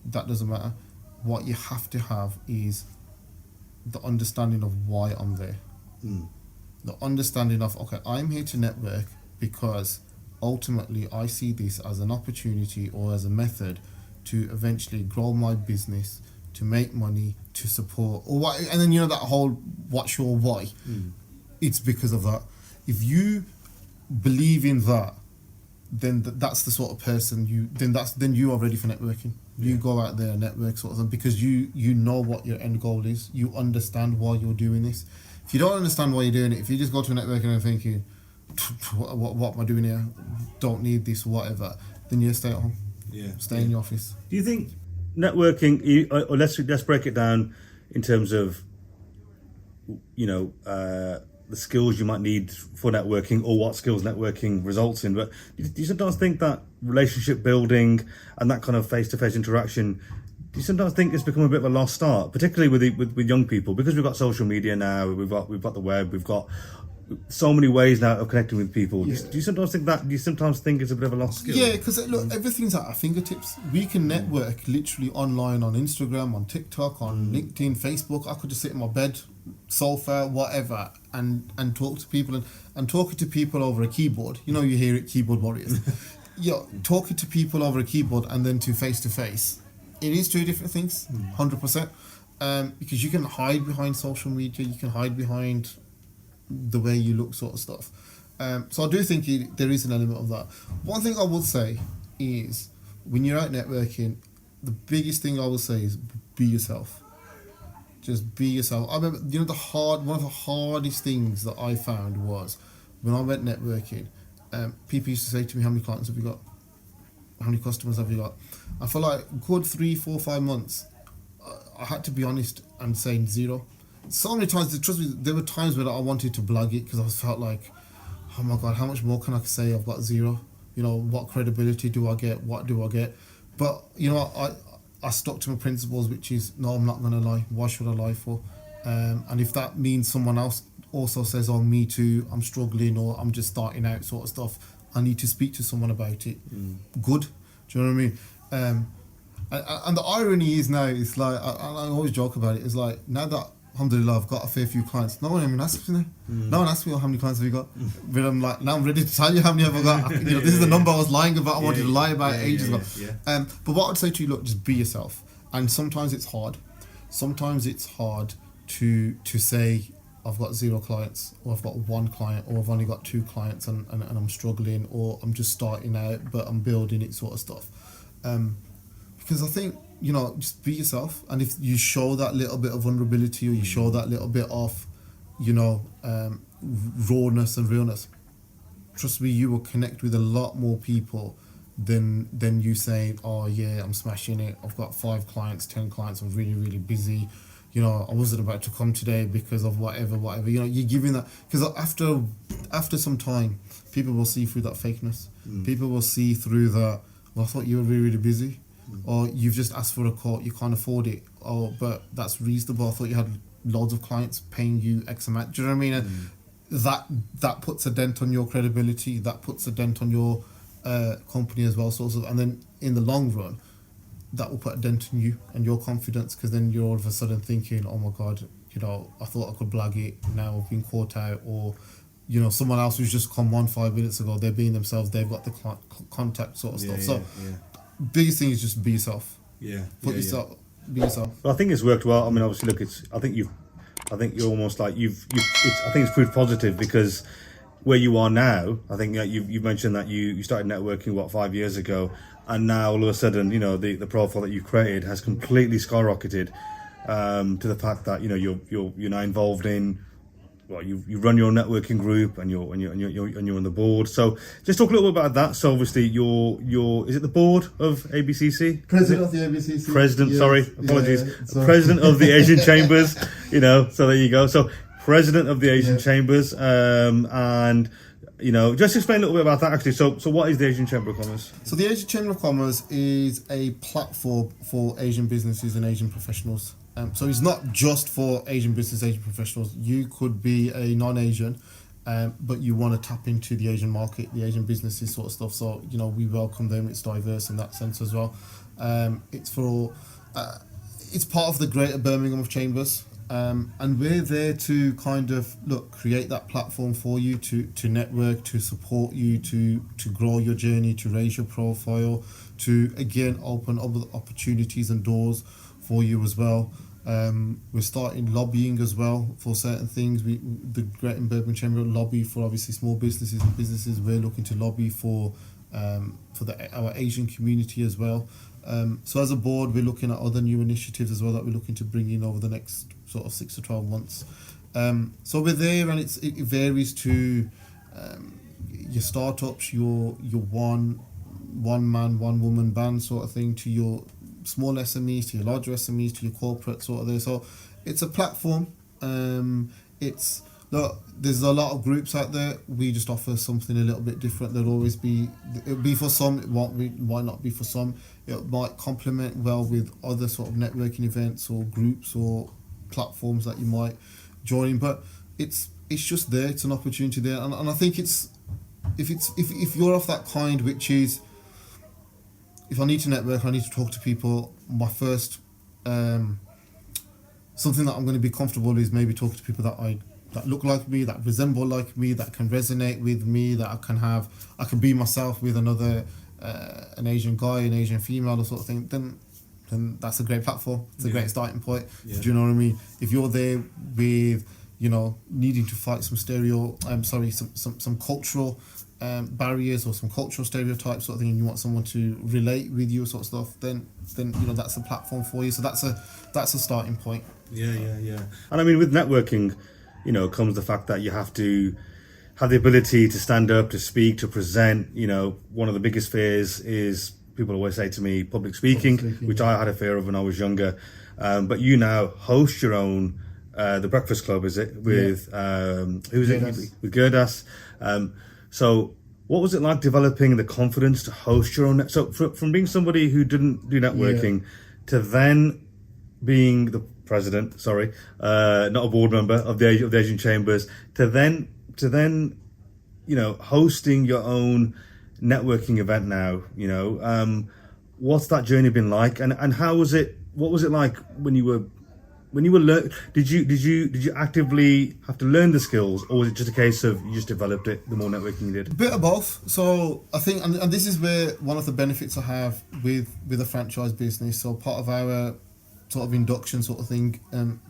That doesn't matter. What you have to have is the understanding of why I'm there. The understanding of, okay, I'm here to network because ultimately I see this as an opportunity or as a method to eventually grow my business, to make money, to support, or what, and then that whole what's your why. It's because of that. If you believe in that, then that's the sort of person then you are ready for networking. You go out there and network sort of thing, because you know what your end goal is. You understand why you're doing this. If you don't understand why you're doing it, if you just go to a network and thinking, what am I doing here? Don't need this, whatever. Then you stay at home. Yeah. Stay in your office. Do you think networking, or let's break it down in terms of, the skills you might need for networking, or what skills networking results in? But do you sometimes think that relationship building and that kind of face-to-face interaction, do you sometimes think it's become a bit of a lost art, particularly with young people, because we've got social media now, we've got the web, we've got so many ways now of connecting with people. Yeah. Do you sometimes think it's a bit of a lost skill? Yeah, because look, everything's at our fingertips. We can network literally online, on Instagram, on TikTok, on LinkedIn, Facebook. I could just sit in my bed, sofa, whatever, and talk to people, and talking to people over a keyboard. You hear it, keyboard warriors. Talking to people over a keyboard and then to face, it is two different things, 100%. Because you can hide behind social media, you can hide behind the way you look, sort of stuff. So I do think there is an element of that. One thing I would say is, when you're out networking, the biggest thing I would say is be yourself. Just be yourself. I remember, one of the hardest things that I found was when I went networking, people used to say to me, how many clients have you got? How many customers have you got? I feel like good 3, 4, 5 months, I had to be honest and say 0. So many times, trust me, there were times where I wanted to blog it, because I felt like, oh my God, how much more can I say? I've got 0. What credibility do I get? What do I get? But, I stuck to my principles, which is, no, I'm not going to lie. Why should I lie for? And if that means someone else also says, oh, me too, I'm struggling, or I'm just starting out, sort of stuff, I need to speak to someone about it. Good. Do you know what I mean? And the irony is now, it's like, I always joke about it, it's like, now that, alhamdulillah, I've got a fair few clients, no one even asks me. No one asks me, how many clients have you got? But I'm like, now I'm ready to tell you how many have I got. This is the number I was lying about. I wanted to lie about ages ago. But what I'd say to you, look, just be yourself. And sometimes it's hard. Sometimes it's hard to say, I've got 0 clients, or I've got 1 client, or I've only got 2 clients and I'm struggling, or I'm just starting out but I'm building it, sort of stuff. Because I think, just be yourself. And if you show that little bit of vulnerability, or you show that little bit of, rawness and realness, trust me, you will connect with a lot more people than you saying, oh yeah, I'm smashing it, I've got 5 clients, 10 clients, I'm really, really busy. I wasn't about to come today because of whatever. You're giving that, because after some time, people will see through that fakeness. People will see through that, well, I thought you were really, really busy. Or you've just asked for a quote, you can't afford it. Oh, but that's reasonable. I thought you had loads of clients paying you X amount. Do you know what I mean? And that puts a dent on your credibility. That puts a dent on your company as well. And then in the long run, that will put a dent on you and your confidence, because then you're all of a sudden thinking, oh my God, I thought I could blag it. Now I've been caught out. Or, someone else who's just come on 5 minutes ago, they're being themselves. They've got the contact, sort of stuff. Biggest thing is just be yourself. Be yourself. Well, I think it's worked well. I mean, obviously, look, I think you're almost like I think it's proved positive, because where you are now, I think you've mentioned that you started networking 5 years ago, and now all of a sudden, the profile that you've created has completely skyrocketed, to the fact that you're now involved in. Well, you run your networking group, and you're on the board. So just talk a little bit about that. So obviously you're is it the board of ABCC? President of the ABCC. President, sorry, apologies. President of the Asian Chambers. So there you go. So president of the Asian Chambers, and just explain a little bit about that actually. So what is the Asian Chamber of Commerce? So the Asian Chamber of Commerce is a platform for Asian businesses and Asian professionals. So it's not just for Asian business, Asian professionals. You could be a non-Asian, but you want to tap into the Asian market, the Asian businesses, sort of stuff. So, we welcome them. It's diverse in that sense as well. It's part of the Greater Birmingham of Chambers. And we're there to kind of, create that platform for you to network, to support you, to grow your journey, to raise your profile, to, again, open other opportunities and doors for you as well. We're starting lobbying as well for certain things. The Greater Birmingham Chamber lobby for obviously small businesses and businesses. We're looking to lobby for our Asian community as well. So as a board, we're looking at other new initiatives as well that we're looking to bring in over the next sort of 6 to 12 months. So we're there, and it varies to your startups, your one man, one woman band sort of thing, to your small SMEs, to your larger SMEs, to your corporate sort of there. So it's a platform. There's a lot of groups out there. We just offer something a little bit different. It'll be for some, it might not be for some. It might complement well with other sort of networking events or groups or platforms that you might join. But it's just there. It's an opportunity there, and I think if you're of that kind, which is, if I need to network, I need to talk to people. My first something that I'm going to be comfortable is maybe talking to people that look like me, that resemble like me, that can resonate with me, that I can be myself with another an Asian guy, an Asian female, or sort of thing. Then that's a great platform. It's a great starting point. Yeah. Do you know what I mean? If you're there with, needing to fight some some cultural barriers or some cultural stereotypes sort of thing, and you want someone to relate with you sort of stuff, then that's a platform for you. So that's a starting point. Yeah. And I mean, with networking, comes the fact that you have to have the ability to stand up, to speak, to present. One of the biggest fears is, people always say to me, public speaking, which I had a fear of when I was younger. But you now host your own, The Breakfast Club, is it? With, who's it? With 𝐄𝐍𝐉𝐻𝐾. So what was it like developing the confidence to host your own? So from being somebody who didn't do networking to then being the president, not a board member of the Asian Chambers, to then hosting your own networking event now, what's that journey been like, and how was it? What was it like when you were did you actively have to learn the skills, or was it just a case of you just developed it the more networking you did? A bit of both. So I think, and this is where one of the benefits I have with a franchise business. So part of our sort of induction sort of thing,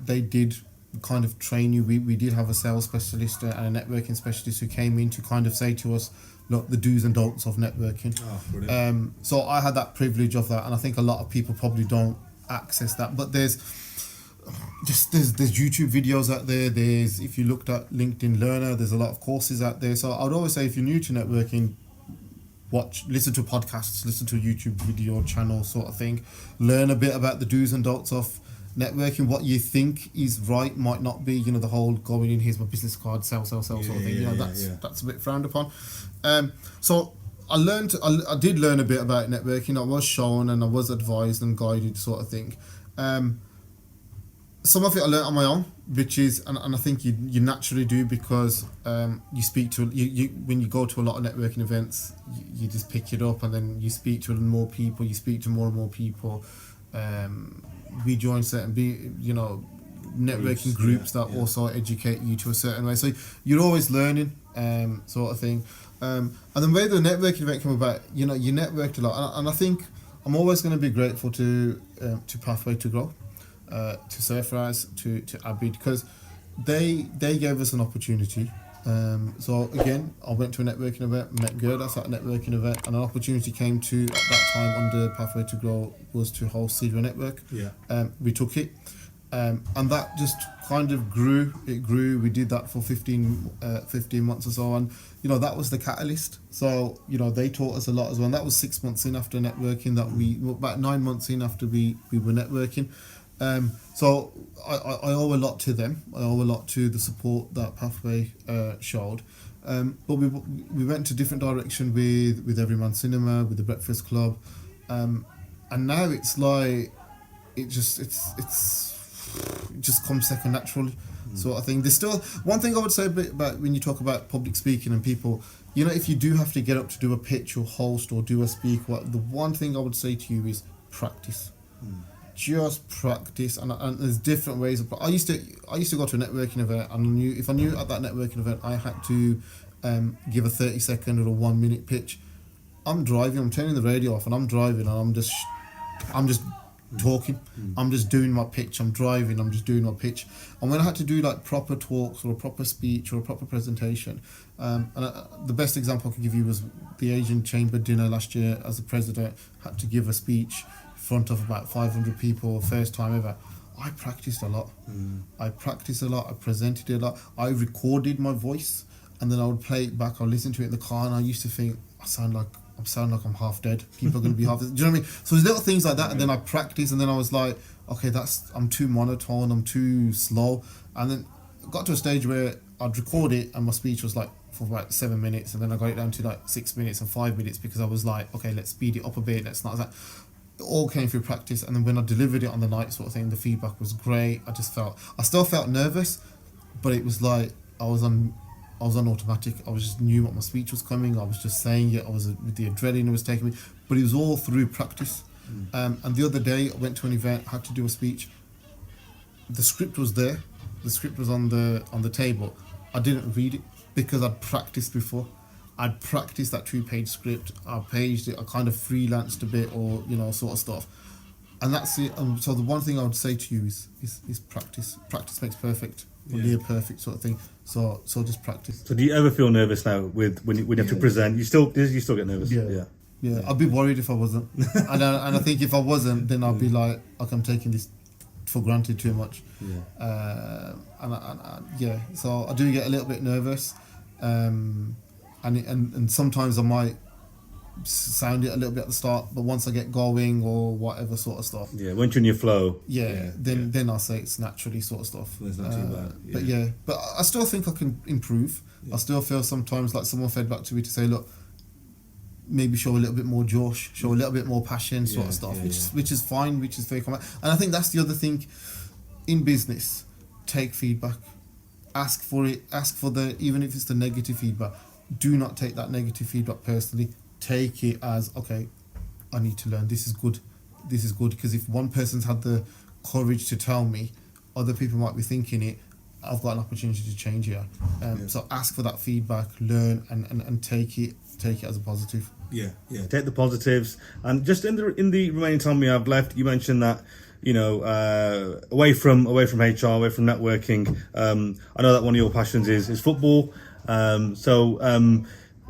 they did kind of train you. We did have a sales specialist and a networking specialist who came in to kind of say to us, look, the do's and don'ts of networking. Oh, brilliant. So I had that privilege of that, and I think a lot of people probably don't access that. But there's YouTube videos out there. If you looked at LinkedIn Learner, there's a lot of courses out there. So I would always say, if you're new to networking, listen to podcasts, listen to a YouTube video channel sort of thing, learn a bit about the do's and don'ts of networking. What you think is right might not be, the whole going in, here's my business card, sell sort of thing. That's a bit frowned upon. So I did learn a bit about networking. I was shown and I was advised and guided sort of thing. Some of it I learned on my own, which is, and I think you naturally do, because you speak to, when you go to a lot of networking events, you just pick it up, and then you speak to more people, you speak to more and more people. We join certain networking groups that also educate you to a certain way. So you're always learning, sort of thing. And the way the networking event came about, you networked a lot, and I think I'm always going to be grateful to Pathway to Grow, to Surfrise, to 𝐓𝐇𝐈𝐒, because they gave us an opportunity. So again, I went to a networking event, met 𝐿𝐷𝐻 at a networking event, and an opportunity came to, at that time under Pathway to Grow, was to host Serial Network. We took it, and that just kind of grew. It grew. We did that for 15 months or so, and that was the catalyst. So they taught us a lot as well. And that was 6 months in after networking. About 9 months in after we were networking. So I owe a lot to them. I owe a lot to the support that Pathway showed. But we went to different direction with Everyman Cinema, with the Breakfast Club, and now it's like it just comes second naturally, sort of thing. There's still one thing I would say about when you talk about public speaking and people, if you do have to get up to do a pitch or host or do a speak, the one thing I would say to you is practice. Just practice, and there's different ways of. I used to go to a networking event, and if I knew at that networking event I had to give a 30-second or a 1-minute pitch, I'm driving, I'm turning the radio off, and I'm driving, and I'm just talking. I'm just doing my pitch. I'm driving. I'm just doing my pitch. And when I had to do like proper talks or a proper speech or a proper presentation, the best example I can give you was the Asian Chamber dinner last year. As the president, had to give a speech in front of about 500 people, first time ever. I practiced a lot. I practiced a lot. I presented it a lot. I recorded my voice, and then I would play it back. I would listen to it in the car, and I used to think, I sound like I'm half dead. People are going to be half dead. Do you know what I mean? So there's little things like that, and then I practiced, and then I was like, okay, I'm too monotone, I'm too slow. And then got to a stage where I'd record it, and my speech was like for about 7 minutes, and then I got it down to like 6 minutes and 5 minutes, because I was like, okay, let's speed it up a bit. Let's not that. It all came through practice, and then when I delivered it on the night, sort of thing, the feedback was great. I still felt nervous, but it was like I was on automatic. I was just knew what my speech was coming. I was just saying it. I was with the adrenaline was taking me, but it was all through practice. And the other day I went to an event, had to do a speech. The script was there. The script was on the table. I didn't read it because I'd practiced before. I'd practiced that 2-page script. I paged it. I kind of freelanced a bit, or sort of stuff. And that's it. So the one thing I would say to you is practice. Practice makes perfect. Near perfect sort of thing. So just practice. So do you ever feel nervous now when you have to present? You still get nervous? Yeah. I'd be worried if I wasn't. and I think if I wasn't, then I'd be like, okay, I'm taking this for granted too much. So I do get a little bit nervous, and sometimes I might sound it a little bit at the start, but once I get going or whatever sort of stuff, once you're in your flow, then I'll say it's naturally sort of stuff. Well, it's not too bad. But I still think I can improve. I still feel sometimes like someone fed back to me to say, look, maybe show a little bit more josh, show a little bit more passion, sort of stuff, which is fine, which is very common. And I think that's the other thing in business. Take feedback, ask for it, even if it's the negative feedback. Do not take that negative feedback personally. Take it as, okay, I need to learn. This is good. Because if one person's had the courage to tell me, other people might be thinking it. I've got an opportunity to change here. So ask for that feedback, learn, and take it as a positive. Take the positives. And just in the remaining time we have left, you mentioned that away from HR, away from networking, I know that one of your passions is football.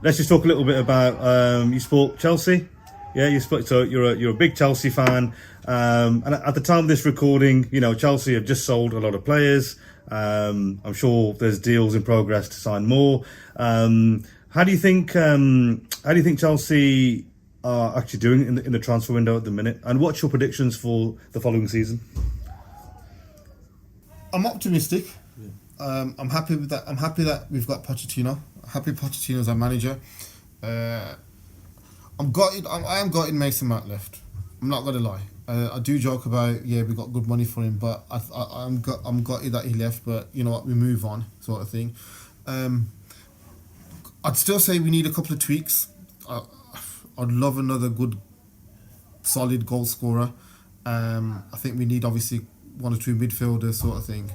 Let's just talk a little bit about you support Chelsea. So you're a big Chelsea fan. And at the time of this recording, Chelsea have just sold a lot of players. I'm sure there's deals in progress to sign more. How do you think Chelsea are actually doing in the transfer window at the minute? And what's your predictions for the following season? I'm optimistic. I'm happy with that. I'm happy that we've got Pochettino. Happy Pochettino's our manager. I'm gutted. I am gutted Mason Mount left. I'm not gonna lie. I do joke about we got good money for him, but I'm gutted that he left. But you know what, we move on, sort of thing. I'd still say we need a couple of tweaks. I'd love another good, solid goal scorer. I think we need obviously 1 or 2 midfielders, sort of thing.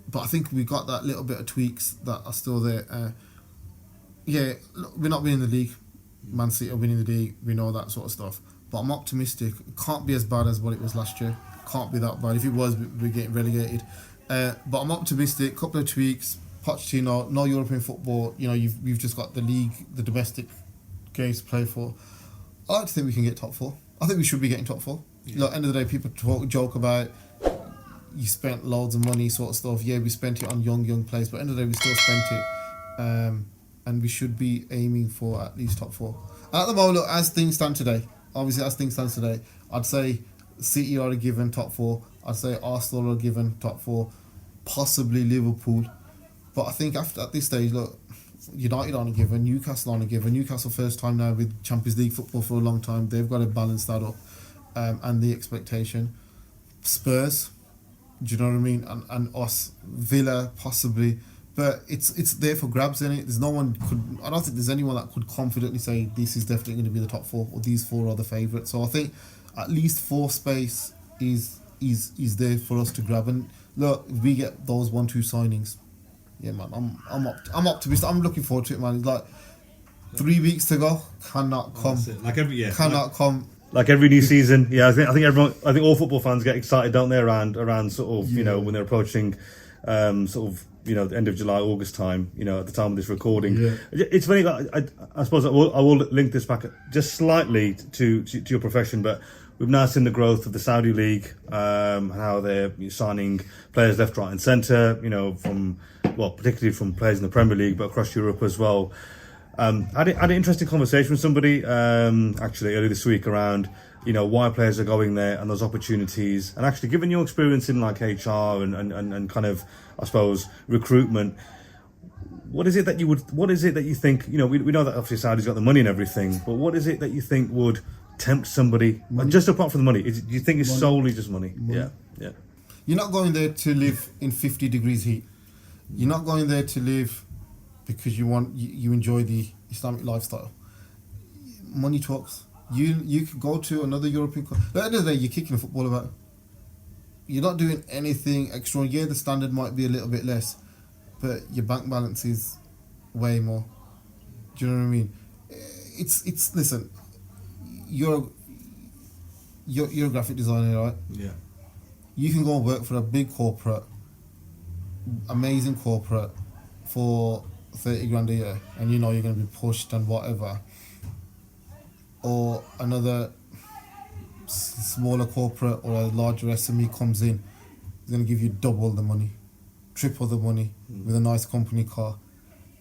But I think we got that little bit of tweaks that are still there. We're not winning the league. Man City are winning the league. We know that sort of stuff. But I'm optimistic. It can't be as bad as what it was last year. It can't be that bad. If it was, we're getting relegated. But I'm optimistic. Couple of tweaks. Pochettino, no European football. We've just got the league, the domestic games to play for. I like to think we can get top 4. I think we should be getting top 4. At the end of the day, people joke about you spent loads of money, sort of stuff. Yeah, we spent it on young players, but at the end of the day, we still spent it. And we should be aiming for at least top 4. And at the moment, look, as things stand today, I'd say City are a given top 4. I'd say Arsenal are a given top 4. Possibly Liverpool. But I think at this stage, look, United aren't a given, Newcastle aren't a given. Newcastle first time now with Champions League football for a long time. They've got to balance that up. And the expectation. Spurs, do you know what I mean? And us, Villa, possibly. But it's there for grabs, in it. I don't think there's anyone that could confidently say this is definitely going to be the top 4 or these 4 are the favourites. So I think at least 4 space is there for us to grab. And look, if we get those 1-2 signings, yeah, man, I'm optimistic. I'm looking forward to it, man. It's like 3 weeks to go. Cannot come. Like every year. Cannot come. like every new season. Yeah, I think everyone, I think all football fans get excited, don't they? Around sort of when they're approaching sort of the end of July, August time. At the time of this recording, it's funny. I suppose I will link this back just slightly to your profession, but we've now seen the growth of the Saudi League, and how they're signing players left, right, and centre. Particularly from players in the Premier League, but across Europe as well. I had an interesting conversation with somebody actually earlier this week around why players are going there and those opportunities, and actually given your experience in like HR and kind of, I suppose, recruitment. What is it that you think? We know that obviously Saudi's got the money and everything, but what is it that you think would tempt somebody, just apart from the money? Do you think it's solely just money? Yeah. You're not going there to live in 50 degrees heat. You're not going there to live because you enjoy the Islamic lifestyle. Money talks. You could go to another European country. At the end of the day, you're kicking a football about. You're not doing anything extra. Yeah, the standard might be a little bit less, but your bank balance is way more. Do you know what I mean? It's listen. You're a graphic designer, right? Yeah. You can go and work for a big corporate, amazing corporate, for 30 grand a year, and you're going to be pushed and whatever. Or another smaller corporate or a larger SME comes in, is going to give you double the money, triple the money, with a nice company car.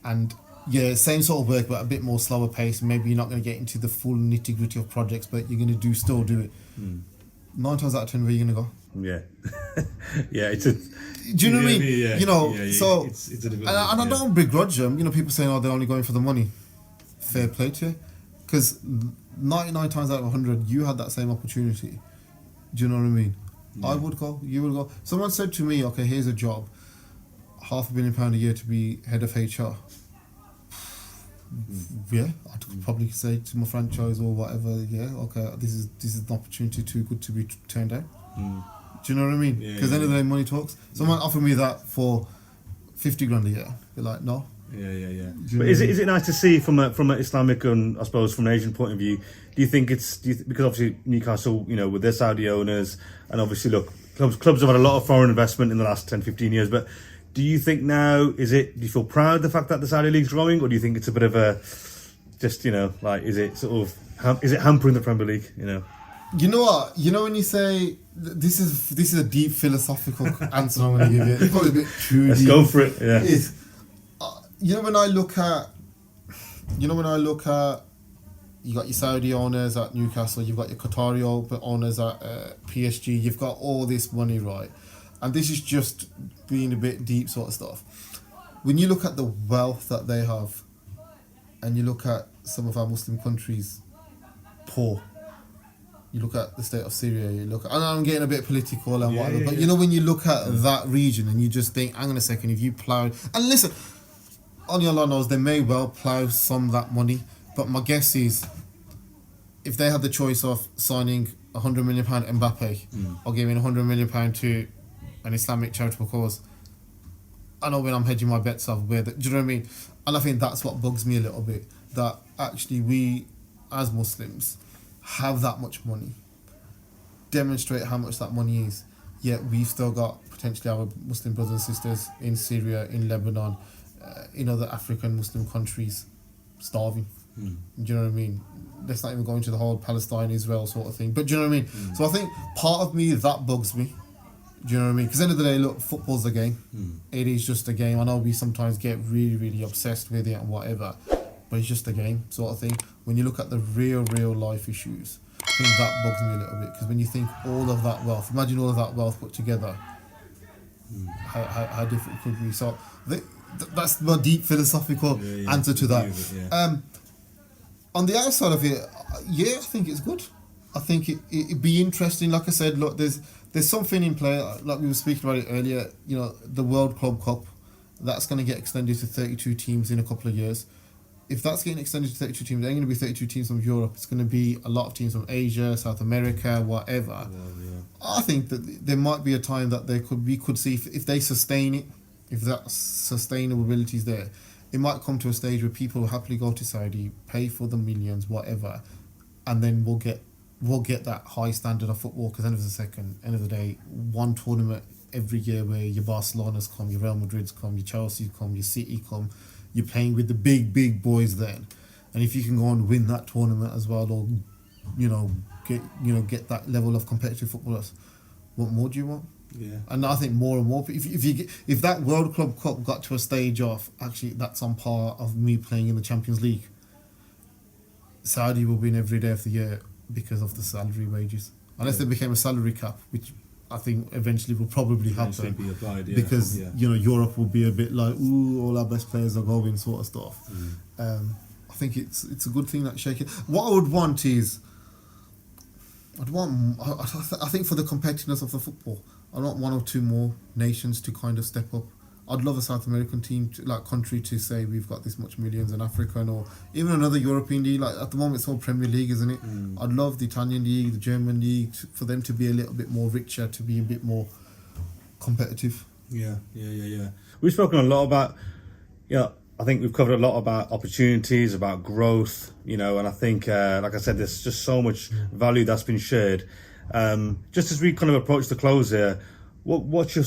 And yeah, same sort of work, but a bit more slower pace. Maybe you're not going to get into the full nitty gritty of projects, but you're going to still do it. 9 times out of 10, where are you going to go? Yeah. Yeah, it's a... Do you know what I mean? So... It's a and I don't begrudge them. People saying, they're only going for the money. Fair play to you. Because 99 times out of 100, you had that same opportunity. Do you know what I mean? Yeah. I would go, you would go. Someone said to me, okay, here's a job, £500 million a year to be head of HR. Yeah, I'd probably say to my franchise or whatever, yeah, okay, this is an opportunity too good to be turned down. Do you know what I mean? Because end of the day, money talks. Someone offered me that for 50 grand a year. You're like, no. Yeah. But is it nice to see from an Islamic and I suppose from an Asian point of view? Do you think because obviously Newcastle, with their Saudi owners, and obviously look, clubs have had a lot of foreign investment in the last 10, 15 years, but do you think now, do you feel proud of the fact that the Saudi League's growing, or do you think it's a bit of a, just, is it sort of, is it hampering the Premier League, You know what? When you say, this is a deep philosophical answer I'm going to give you. It's probably a bit too Let's deep. go for it, yeah. When I look at, you got your Saudi owners at Newcastle, you've got your Qatari owners at PSG, you've got all this money, right? And this is just being a bit deep sort of stuff. When you look at the wealth that they have, and you look at some of our Muslim countries, poor. You look at the state of Syria, and I'm getting a bit political and whatever, but when you look at that region and you just think, hang on a second, if you plough, and listen, only Allah knows, they may well plough some of that money, but my guess is, if they had the choice of signing £100 million Mbappe or giving £100 million to an Islamic charitable cause, I know when I'm hedging my bets off where, do you know what I mean? And I think that's what bugs me a little bit, that actually we, as Muslims, have that much money, demonstrate how much that money is, yet we've still got potentially our Muslim brothers and sisters in Syria, in Lebanon, in other African Muslim countries, starving. Do you know what I mean? Let's not even go into the whole Palestine, Israel sort of thing, but do you know what I mean? So I think part of me, that bugs me. Do you know what I mean? Because at the end of the day, look, football's a game. It is just a game. I know we sometimes get really, really obsessed with it and whatever, but it's just a game sort of thing. When you look at the real life issues, I think that bugs me a little bit, because when you think all of that wealth, imagine all of that wealth put together, how different it could be. So that's my deep philosophical answer to that. On the outside of it, I think it's good. I think it'd be interesting. Like I said, look, there's something in play, like we were speaking about it earlier, the World Club Cup, that's going to get extended to 32 teams in a couple of years. If that's getting extended to 32 teams, there ain't going to be 32 teams from Europe. It's going to be a lot of teams from Asia, South America, whatever. I think that there might be a time that we could see if they sustain it, if that sustainability is there, it might come to a stage where people will happily go to Saudi, pay for the millions, whatever, and then we'll get will get that high standard of football, because end of the day, one tournament every year where your Barcelona's come, your Real Madrid's come, your Chelsea's come, your City come, you're playing with the big boys then. And if you can go and win that tournament as well, or get that level of competitive footballers, what more do you want? Yeah. And I think more and more, if that World Club Cup got to a stage of actually that's on par of me playing in the Champions League, Saudi will win every day of the year because of the salary wages. Unless there became a salary cap, which I think eventually will probably happen. Be applied, yeah. Because Europe will be a bit like, ooh, all our best players are going, sort of stuff. I think it's a good thing that shaking. What I would want is, I think for the competitiveness of the football, I want one or two more nations to kind of step up. I'd love a South American team, country, to say we've got this much millions, in African or even another European league. Like at the moment, it's all Premier League, isn't it? I'd love the Italian league, the German league, for them to be a little bit more richer, to be a bit more competitive. Yeah. We've spoken a lot about, I think we've covered a lot about opportunities, about growth, and I think, like I said, there's just so much value that's been shared. Just as we kind of approach the close here, what's your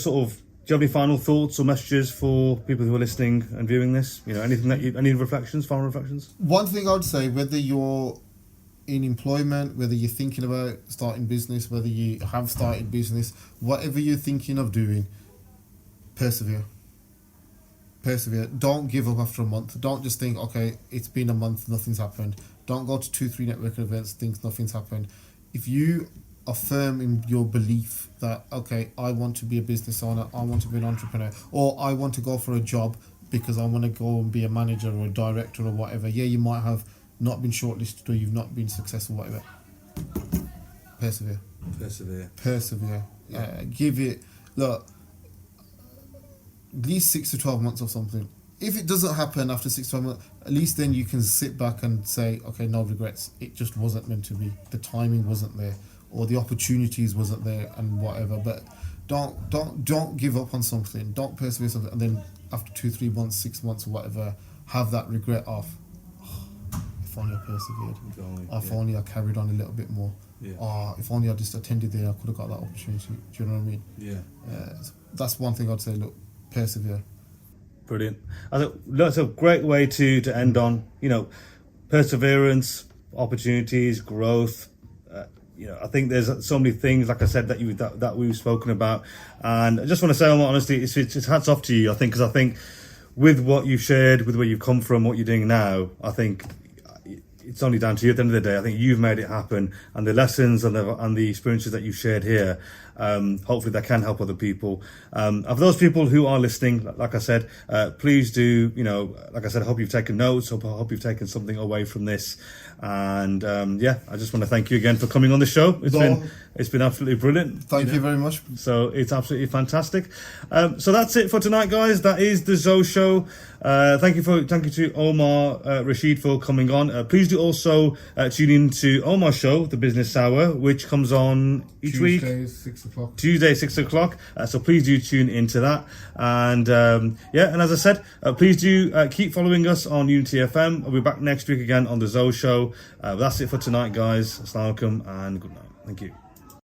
do you have any final thoughts or messages for people who are listening and viewing this? Anything that any reflections, final reflections? One thing I would say, whether you're in employment, whether you're thinking about starting business, whether you have started business, whatever you're thinking of doing, persevere. Don't give up after a month. Don't just think, okay, it's been a month, nothing's happened. Don't go to 2-3 networking events, think nothing's happened. If you are firm in your belief that, okay, I want to be a business owner, I want to be an entrepreneur, or I want to go for a job because I want to go and be a manager or a director or whatever. Yeah, you might have not been shortlisted or you've not been successful, whatever. Persevere. Give it, look, at least 6 to 12 months or something. If it doesn't happen after 6 to 12 months, at least then you can sit back and say, okay, no regrets. It just wasn't meant to be. The timing wasn't there, or the opportunities wasn't there, and whatever. But don't give up on something. Don't persevere something, and then after 2-3 months, 6 months, or whatever, have that regret of, if only I persevered. If only I carried on a little bit more. If only I just attended there, I could have got that opportunity. Do you know what I mean? That's one thing I'd say. Look, persevere. Brilliant. I think that's a great way to end on. Perseverance, opportunities, growth. I think there's so many things, like I said, that we've spoken about, and I just want to say, honestly, it's hats off to you. I think because with what you've shared, with where you've come from, what you're doing now, I think it's only down to you at the end of the day. I think you've made it happen, and the lessons and the experiences that you've shared here, hopefully that can help other people. Of those people who are listening, like I said, please do, like I said, I hope you've taken notes. I hope you've taken something away from this. And I just want to thank you again for coming on the show. It's been absolutely brilliant. Thank you very much. So it's absolutely fantastic. So that's it for tonight, guys. That is the ZoShow. Thank you to Omar Rashid for coming on. Please do also tune in to Omar's show, The Business Hour, which comes on each week. Tuesday, 6 o'clock. So please do tune into that. And and as I said, please do keep following us on Unity FM. I'll be back next week again on the ZoShow. That's it for tonight, guys. Assalamu alaikum and good night. Thank you.